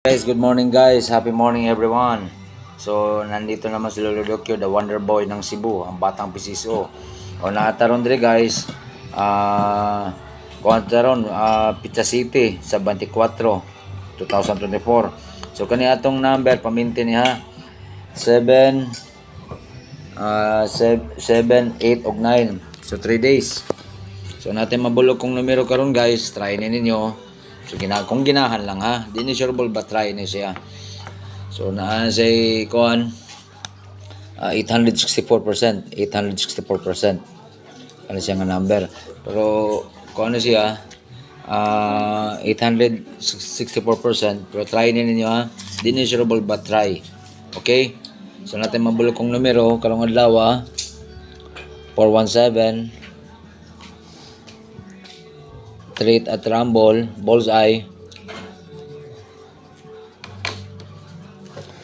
Guys, good morning guys. Happy morning everyone. So, nandito naman si Lolo Dokyo, the Wonder Boy ng Cebu, ang batang PCSO. O naataron dire guys. Kuantaron Pizza City sa 24, 2024. So kani atong number pamintin niya 7 8 ug 9. So 3 days. So natin mabulok kung numero karon guys, try ni ninyo. So kung ginahan lang ha, di ni sureball ba try ni siya. So naa say kuan 864%, 864%. Ano siya nga number. Pero kung ano siya 864%, pero try ni ninyo ha. Di ni sureball ba try. Okay? So natin mabulok kung numero karong adlaw 417 straight at rumble, bullseye.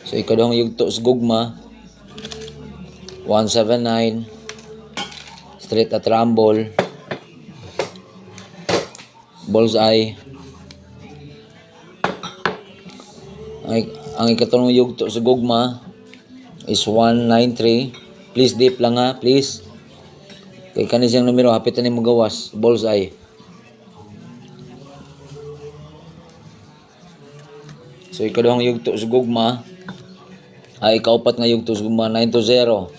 So ikadong yugto sa gugma 179 straight at rumble, bullseye. Ang ikatong yugto sa gugma is 193. Please deep lang ha, please. Kay kani siyang numero hapit na mo gawas, bullseye. So ikaduhang yugto sa gugma ay kaupat nga yugto sa gugma 920.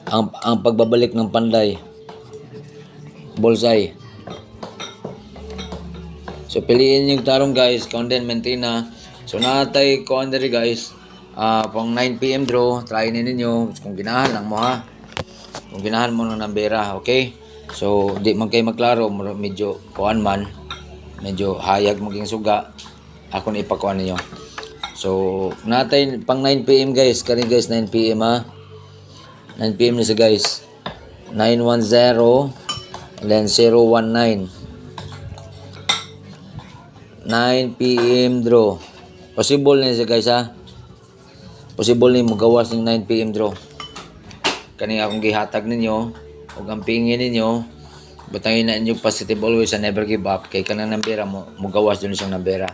Ang pagbabalik ng panday, bullseye. So piliin yung tarong guys, count din maintain na. So natay kuan diri guys, pang 9 PM draw, try ni ninyo kung ginahan lang mo ha. Kung ginahan mo ng nambera, okay? So di man kay maklaro, medyo kuan man, medyo hayag maging suga. Ako na ipakuan ninyo. So, natay pang 9 PM guys. Kani guys, 9 PM ha. 9 PM na siya guys. 910 and then 019. 9 PM draw. Possible na siya guys ha. Possible ni magawas ng 9 PM draw. Kani akong gihatag ninyo o ang pingin ninyo. Batangin na inyo positive always and never give up. Kay kanang nambera mo, mugawas dun siyang nambera.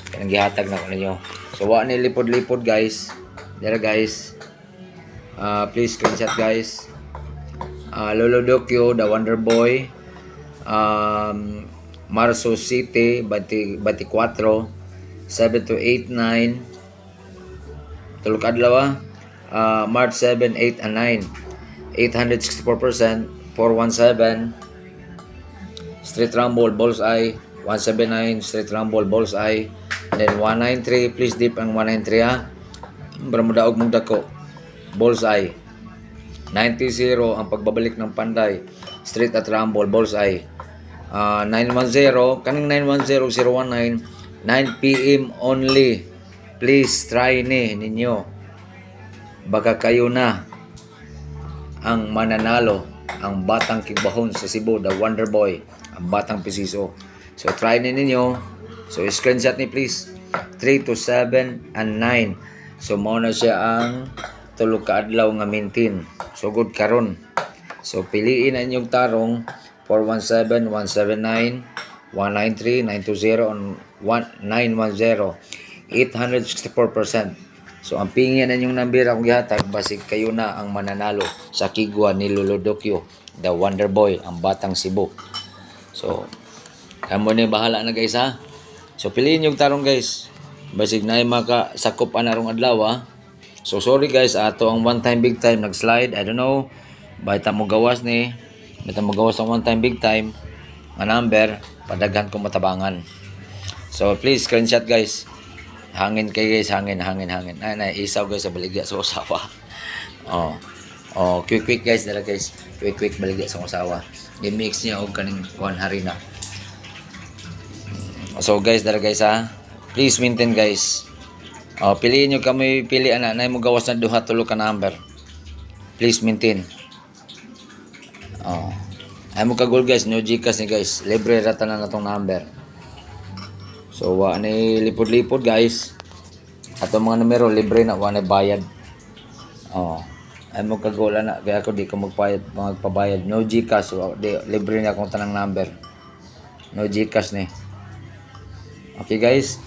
Kanang gihatag na ko ninyo. So wa ni lipod-lipod guys. Dira guys. Please screenshot guys. Lolo Dokyo, the Wonder Boy. Marso City, 24, 7 to 8, 9. Tulog adlaw March 7, 8 and 9. 864%, 417. Straight rumble, bullseye. 179 straight rumble, bullseye. And then 193, please deep ang 193 ha. Bermudaog mong dako, bullseye. 90 ang pagbabalik ng panday, straight at rumble, bullseye. 910, kaning 910 019, 9 PM only. Please try ni ninyo. Baka kayo na ang mananalo, ang batang kigbahon sa Cebu, the Wonder Boy, ang batang PCSO. So try ni ninyo. So screenshot ni please. 3 to 7 and 9. So mao na siya ang tulo ka adlaw nga maintain. So good karon. So piliin na inyong tarong 417, 179, 193, 920 and 910. 864%. So ang pingin na inyong number akong gihatag basig kayo na ang mananalo sa kigwa ni Lolo Dokyo, the Wonder Boy, ang batang Cebu. So amo ni bahala na guys ha. So piliin yung tarong guys. Basig na makasakop anarong adlaw ha. So sorry guys, ato ang one time big time nag-slide. I don't know. Baita mo gawas ni. Baita mo gawas ang one time big time nga number, padaghan ko matabangan. So please screenshot guys. Hangin kay guys, hangin. Ay, isaw guys sa baligya sa usawa. Quick guys dala guys. Quick baligya sa usawa. I-mix niya og kaning kuan harina. So guys, dara guys ha. Please maintain guys. Piliin nyo kami, pilian na mo gawas na duha tulo ka number. Please maintain. Ay mo kagol guys, no Gcash ni guys. Libre rata na natong number. So wa ni lipod-lipod guys. Ato mga numero libre na, wa ni bayad. Ay mo kagol na kaya ako di ko magpabayad. No Gcash, libre na akong tanang number. No Gcash ni. Okay guys,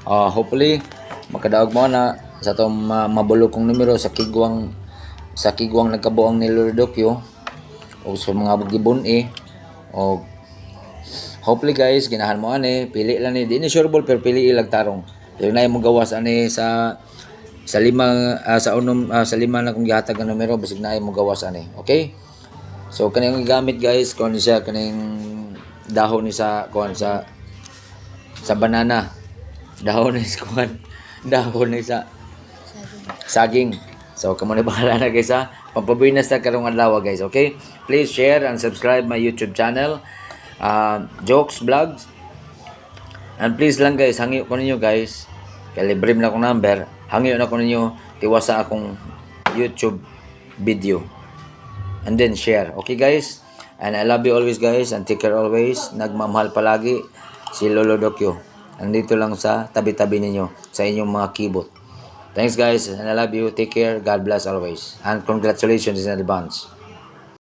hopefully makadaog mo na sa itong mabulok kong numero sa kigwang nagkabuang ni Lordokyo o sa mga gibon o hopefully guys ginahan mo ani pili lang ni di ni sureball pero pili ilag tarong pero na mo gawas ani sa lima sa lima na kong gihatag nga numero basig na mo gawas ani. Okay, so kaning gamit guys kun siya kaning dahon ni sa banana, dahon ni sa saging. So, kamo na bahala na guys ha. Pampabuinas na karong adlaw guys, okay? Please share and subscribe my YouTube channel, Jokes Vlogs. And please lang guys, hangyo ko ninyo guys, kalibre na akong number, hangyo na ko ninyo tiwasa akong YouTube video. And then share, okay guys? And I love you always guys, and take care always. Nagmamahal palagi si Lolo Dokyo. Andito lang sa tabi-tabi ninyo, sa inyong mga keyboard. Thanks guys, and I love you. Take care. God bless always. And congratulations in advance.